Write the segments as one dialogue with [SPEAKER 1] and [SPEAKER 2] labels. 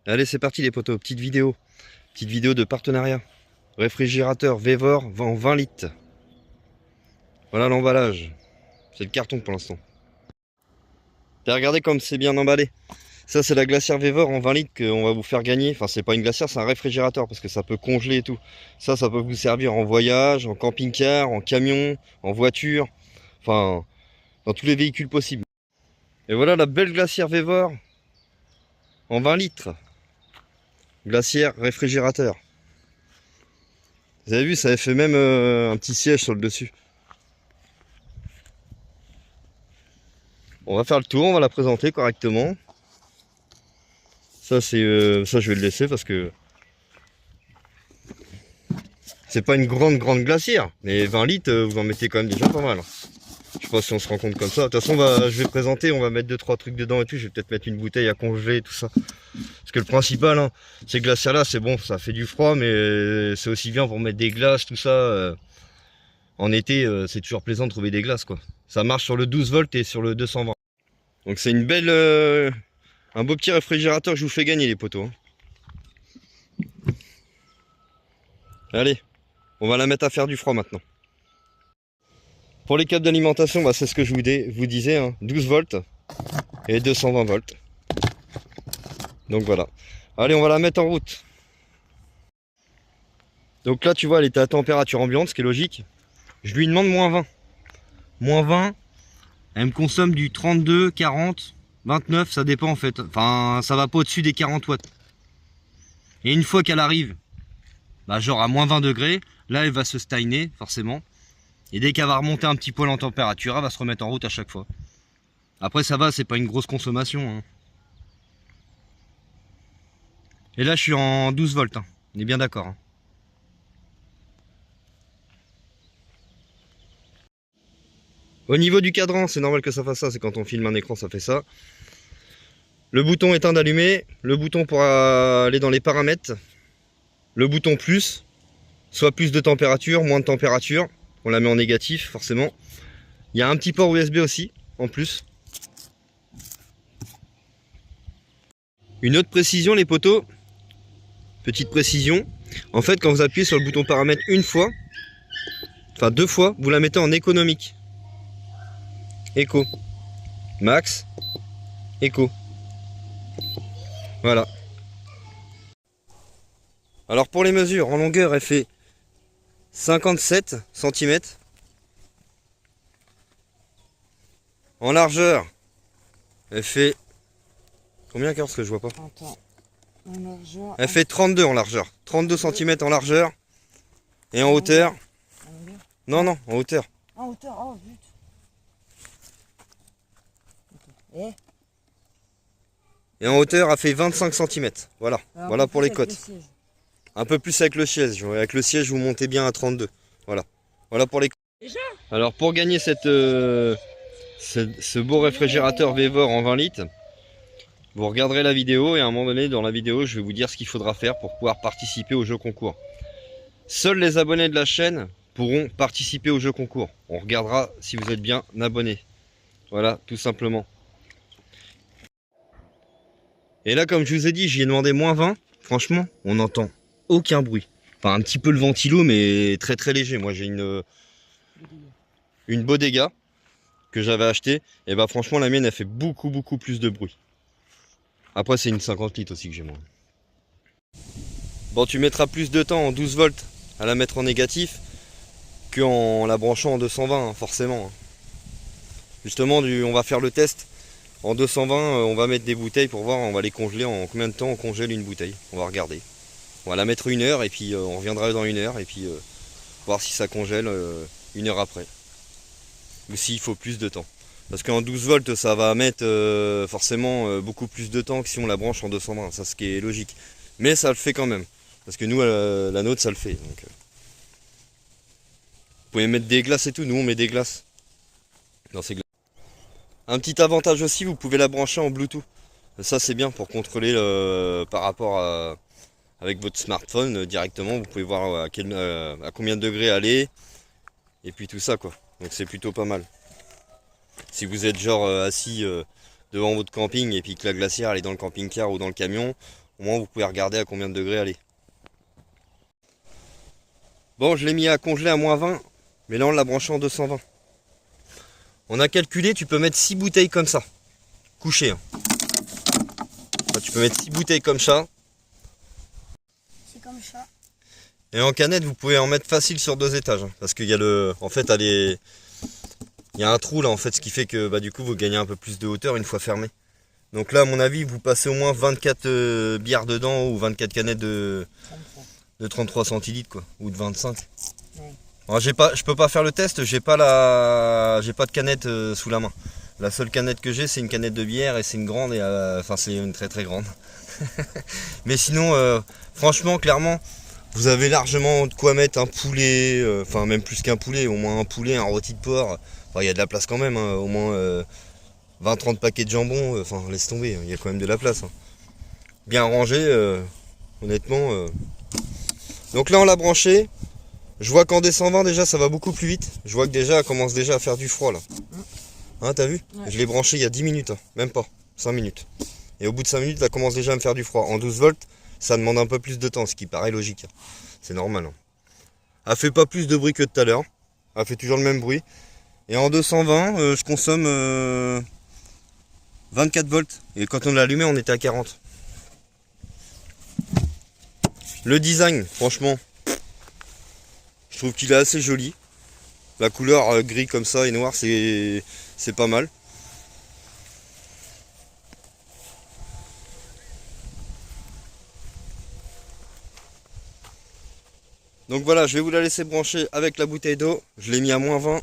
[SPEAKER 1] Allez, c'est parti les potos, petite vidéo de partenariat. Réfrigérateur Vevor en 20 litres. Voilà l'emballage. C'est le carton pour l'instant. T'as regardé comme c'est bien emballé. Ça c'est la glacière Vevor en 20 litres qu'on va vous faire gagner. Enfin c'est pas une glacière, c'est un réfrigérateur parce que ça peut congeler et tout. Ça peut vous servir en voyage, en camping-car, en camion, en voiture. Enfin dans tous les véhicules possibles. Et voilà la belle glacière Vevor en 20 litres. Glacière réfrigérateur. Vous avez vu, ça avait fait même un petit siège sur le dessus. On va faire le tour, on va la présenter correctement. Ça c'est ça je vais le laisser parce que c'est pas une grande glacière, mais 20 litres vous en mettez quand même déjà pas mal. Je sais pas si on se rend compte comme ça. De toute façon je vais présenter, on va mettre 2-3 trucs dedans et tout. Je vais peut-être mettre une bouteille à congeler et tout ça. Parce que le principal, hein, ces glacières là c'est bon, ça fait du froid, mais c'est aussi bien pour mettre des glaces, tout ça. En été c'est toujours plaisant de trouver des glaces quoi. Ça marche sur le 12 volts et sur le 220. Donc c'est une belle un beau petit réfrigérateur que je vous fais gagner les potos. Allez, on va la mettre à faire du froid maintenant. Pour les câbles d'alimentation, c'est ce que je vous disais, hein, 12 volts et 220 volts. Donc voilà. Allez, on va la mettre en route. Donc là, tu vois, elle était à température ambiante, ce qui est logique. Je lui demande moins 20. Moins 20, elle me consomme du 32, 40, 29, ça dépend en fait. Enfin, ça va pas au-dessus des 40 watts. Et une fois qu'elle arrive, genre à moins 20 degrés, là, elle va se steiner, forcément. Et dès qu'elle va remonter un petit poil en température, elle va se remettre en route à chaque fois. Après, ça va, c'est pas une grosse consommation. Hein. Et là, je suis en 12 volts. Hein. On est bien d'accord. Hein. Au niveau du cadran, c'est normal que ça fasse ça. C'est quand on filme un écran, ça fait ça. Le bouton éteint d'allumer. Le bouton pour aller dans les paramètres. Le bouton plus. Soit plus de température, moins de température. On la met en négatif, forcément. Il y a un petit port USB aussi, en plus. Une autre précision, les potos. Petite précision. En fait, quand vous appuyez sur le bouton paramètres une fois, enfin 2 fois, vous la mettez en économique. Éco. Max. Éco. Voilà. Alors pour les mesures, en longueur, elle fait 57 cm. En largeur, elle fait... Combien parce que je vois pas?
[SPEAKER 2] Attends. En largeur,
[SPEAKER 1] elle fait 32 en largeur. 32 cm en largeur. Et en hauteur... Non, non, en hauteur.
[SPEAKER 2] En hauteur, oh vite.
[SPEAKER 1] Et en hauteur, elle fait 25 cm. Voilà, voilà pour les côtes. Un peu plus avec le siège. Avec le siège, vous montez bien à 32. Voilà, voilà pour les côtes. Alors pour gagner ce beau réfrigérateur Vevor en 20 litres, vous regarderez la vidéo et à un moment donné dans la vidéo, je vais vous dire ce qu'il faudra faire pour pouvoir participer au jeu concours. Seuls les abonnés de la chaîne pourront participer au jeu concours. On regardera si vous êtes bien abonné. Voilà, tout simplement. Et là, comme je vous ai dit, j'y ai demandé moins 20. Franchement, on n'entend aucun bruit. Enfin, un petit peu le ventilo, mais très très léger. Moi, j'ai une Bodega que j'avais acheté. Et bah franchement, la mienne, elle fait beaucoup plus de bruit. Après, c'est une 50 litres aussi que j'ai moi. Bon, tu mettras plus de temps en 12 volts à la mettre en négatif qu'en la branchant en 220, hein, forcément. Justement, on va faire le test. En 220, on va mettre des bouteilles pour voir, on va les congeler. En combien de temps on congèle une bouteille? On va regarder. On va la mettre 1 heure et puis on reviendra dans 1 heure et puis voir si ça congèle 1 heure après. Ou s'il faut plus de temps. Parce qu'en 12 volts, ça va mettre forcément beaucoup plus de temps que si on la branche en 220. Ça, ce qui est logique. Mais ça le fait quand même. Parce que nous, la nôtre, ça le fait. Donc, vous pouvez mettre des glaces et tout. Nous, on met des glaces dans ces glaces. Un petit avantage aussi, vous pouvez la brancher en Bluetooth. Ça, c'est bien pour contrôler par rapport à... Avec votre smartphone directement, vous pouvez voir à combien de degrés elle est. Et puis tout ça quoi. Donc c'est plutôt pas mal. Si vous êtes genre assis devant votre camping et puis que la glacière elle est dans le camping-car ou dans le camion, au moins vous pouvez regarder à combien de degrés elle est. Bon, je l'ai mis à congeler à -20, mais là on l'a branché en 220. On a calculé, tu peux mettre 6 bouteilles comme ça, couchées. Hein. Enfin, tu peux mettre 6 bouteilles comme ça.
[SPEAKER 3] C'est comme ça.
[SPEAKER 1] Et en canette, vous pouvez en mettre facile sur 2 étages. Hein, parce qu'il y a le. En fait, il y a un trou là, en fait, ce qui fait que bah, du coup, vous gagnez un peu plus de hauteur une fois fermé. Donc là, à mon avis, vous passez au moins 24 bières dedans ou 24 canettes de 33 centilitres, quoi. Ou de 25.
[SPEAKER 2] Ouais.
[SPEAKER 1] Alors, je peux pas faire le test, j'ai pas de canette sous la main. La seule canette que j'ai, c'est une canette de bière et c'est une grande, enfin c'est une très très grande. Mais sinon, franchement, clairement, vous avez largement de quoi mettre un poulet, enfin même plus qu'un poulet, au moins un poulet, un rôti de porc. Enfin, il y a de la place quand même, hein, au moins 20-30 paquets de jambon, enfin laisse tomber, il y a quand même de la place. Hein. Bien rangé, honnêtement. Donc là on l'a branché. Je vois qu'en descendant déjà ça va beaucoup plus vite. Je vois que déjà elle commence déjà à faire du froid là. Hein, t'as vu?
[SPEAKER 2] Ouais.
[SPEAKER 1] Je l'ai branché il y a 10 minutes, hein. Même pas, 5 minutes. Et au bout de 5 minutes, elle commence déjà à me faire du froid. En 12 volts, ça demande un peu plus de temps, ce qui paraît logique. Hein. C'est normal. Hein. Elle fait pas plus de bruit que tout à l'heure. Elle fait toujours le même bruit. Et en 220, je consomme 24 volts. Et quand on l'a allumé, on était à 40. Le design, franchement, je trouve qu'il est assez joli. La couleur gris comme ça et noir, c'est pas mal. Donc voilà, je vais vous la laisser brancher avec la bouteille d'eau. Je l'ai mis à -20.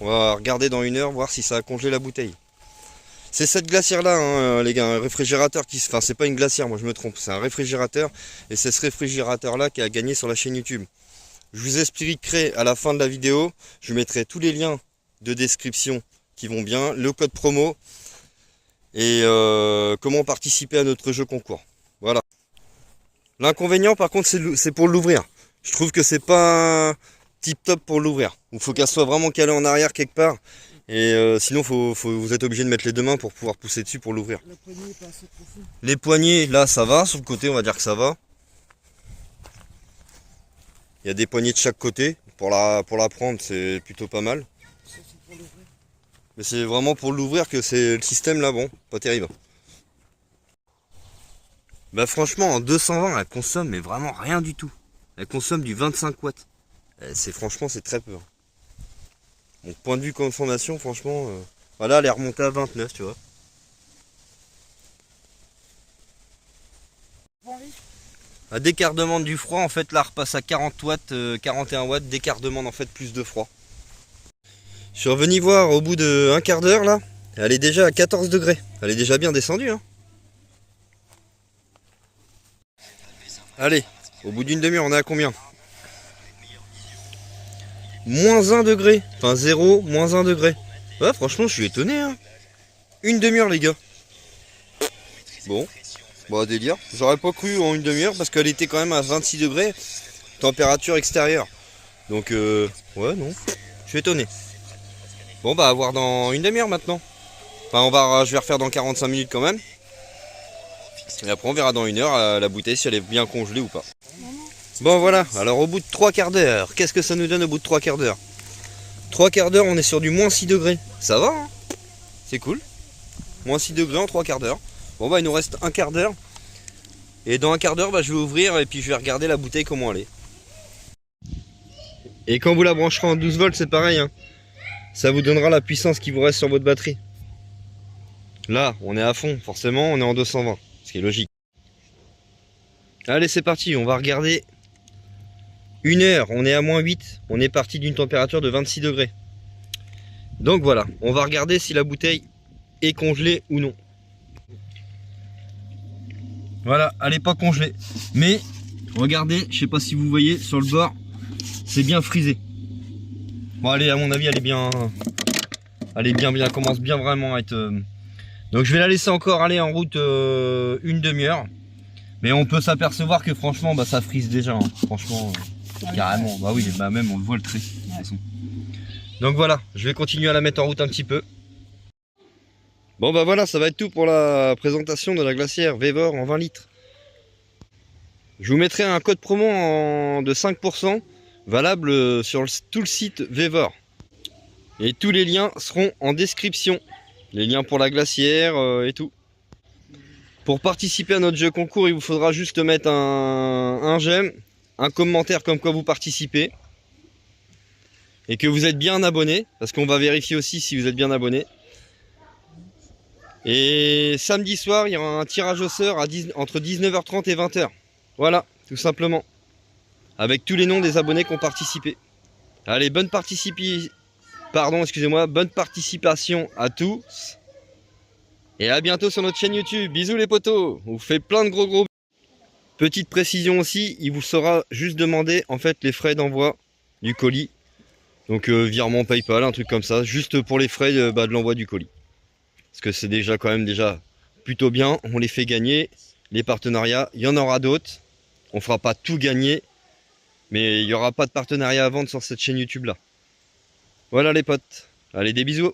[SPEAKER 1] On va regarder dans 1 heure, voir si ça a congelé la bouteille. C'est cette glacière là, hein, les gars, un réfrigérateur qui... Enfin, c'est pas une glacière, moi je me trompe, c'est un réfrigérateur. Et c'est ce réfrigérateur là qui a gagné sur la chaîne YouTube. Je vous expliquerai à la fin de la vidéo, je mettrai tous les liens de description qui vont bien, le code promo et comment participer à notre jeu concours. Voilà. L'inconvénient par contre c'est pour l'ouvrir. Je trouve que c'est pas tip top pour l'ouvrir. Il faut qu'elle soit vraiment calée en arrière quelque part. Et sinon vous êtes obligé de mettre les 2 mains pour pouvoir pousser dessus pour l'ouvrir.
[SPEAKER 2] La poignée est pas assez profonde.
[SPEAKER 1] Les poignées là ça va, sur le côté on va dire que ça va. Il y a des poignées de chaque côté. Pour la prendre c'est plutôt pas mal.
[SPEAKER 2] Ça, c'est pour l'ouvrir.
[SPEAKER 1] Mais c'est vraiment pour l'ouvrir que c'est le système là, bon, pas terrible. Bah franchement en 220 elle consomme mais vraiment rien du tout. Elle consomme du 25 watts. Franchement c'est très peu. Hein. Donc point de vue consommation franchement, voilà elle est remontée à 29 tu vois.
[SPEAKER 2] Bon, oui.
[SPEAKER 1] Dès qu'elle redemande du froid en fait là elle repasse à 40 watts, 41 watts dès qu'elle redemande en fait plus de froid. Je suis revenu voir au bout de 1 quart d'heure là, elle est déjà à 14 degrés. Elle est déjà bien descendue hein. Allez, au bout d'une demi-heure on est à combien? -1 degré, enfin 0, -1 degré. Ouais franchement je suis étonné hein. Une demi-heure les gars. Bon, bon délire. J'aurais pas cru en une demi-heure parce qu'elle était quand même à 26 degrés, température extérieure. Donc ouais non, je suis étonné. Bon bah à voir dans une demi-heure maintenant. Enfin je vais refaire dans 45 minutes quand même. Et après on verra dans 1 heure la bouteille si elle est bien congelée ou pas. Bon voilà, alors au bout de 3 quarts d'heure, qu'est-ce que ça nous donne au bout de 3 quarts d'heure? 3 quarts d'heure on est sur du -6 degrés. Ça va hein? C'est cool. -6 degrés en 3 quarts d'heure. Bon bah il nous reste 1 quart d'heure. Et dans 1 quart d'heure bah, je vais ouvrir et puis je vais regarder la bouteille comment elle est. Et quand vous la brancherez en 12 volts c'est pareil hein. Ça vous donnera la puissance qui vous reste sur votre batterie. Là on est à fond, forcément on est en 220. Ce qui est logique. Allez c'est parti, on va regarder 1 heure, on est à -8, on est parti d'une température de 26 degrés. Donc voilà, on va regarder si la bouteille est congelée ou non. Voilà, elle n'est pas congelée. Mais, regardez, je sais pas si vous voyez, sur le bord, c'est bien frisé. Bon allez, à mon avis, elle est bien... Elle commence bien vraiment à être... Donc je vais la laisser encore aller en route une demi-heure. Mais on peut s'apercevoir que franchement, bah, ça frise déjà. Hein. Franchement, carrément. Bah oui, bah même on le voit le trait. De toute façon. Donc voilà, je vais continuer à la mettre en route un petit peu. Bon bah voilà, ça va être tout pour la présentation de la glacière Vévor en 20 litres. Je vous mettrai un code promo de 5% valable sur tout le site Vévor. Et tous les liens seront en description. Les liens pour la glacière et tout. Pour participer à notre jeu concours, il vous faudra juste mettre un j'aime, un commentaire comme quoi vous participez. Et que vous êtes bien abonné, parce qu'on va vérifier aussi si vous êtes bien abonné. Et samedi soir, il y aura un tirage au sort entre 19h30 et 20h. Voilà, tout simplement. Avec tous les noms des abonnés qui ont participé. Allez, bonne participation à tous. Et à bientôt sur notre chaîne YouTube. Bisous les potos. On vous fait plein de gros bisous. Petite précision aussi, il vous sera juste demandé en fait les frais d'envoi du colis. Donc virement PayPal, un truc comme ça, juste pour les frais de l'envoi du colis. Parce que c'est déjà quand même plutôt bien, on les fait gagner. Les partenariats, il y en aura d'autres. On fera pas tout gagner, mais il n'y aura pas de partenariat à vendre sur cette chaîne YouTube là. Voilà les potes, allez des bisous.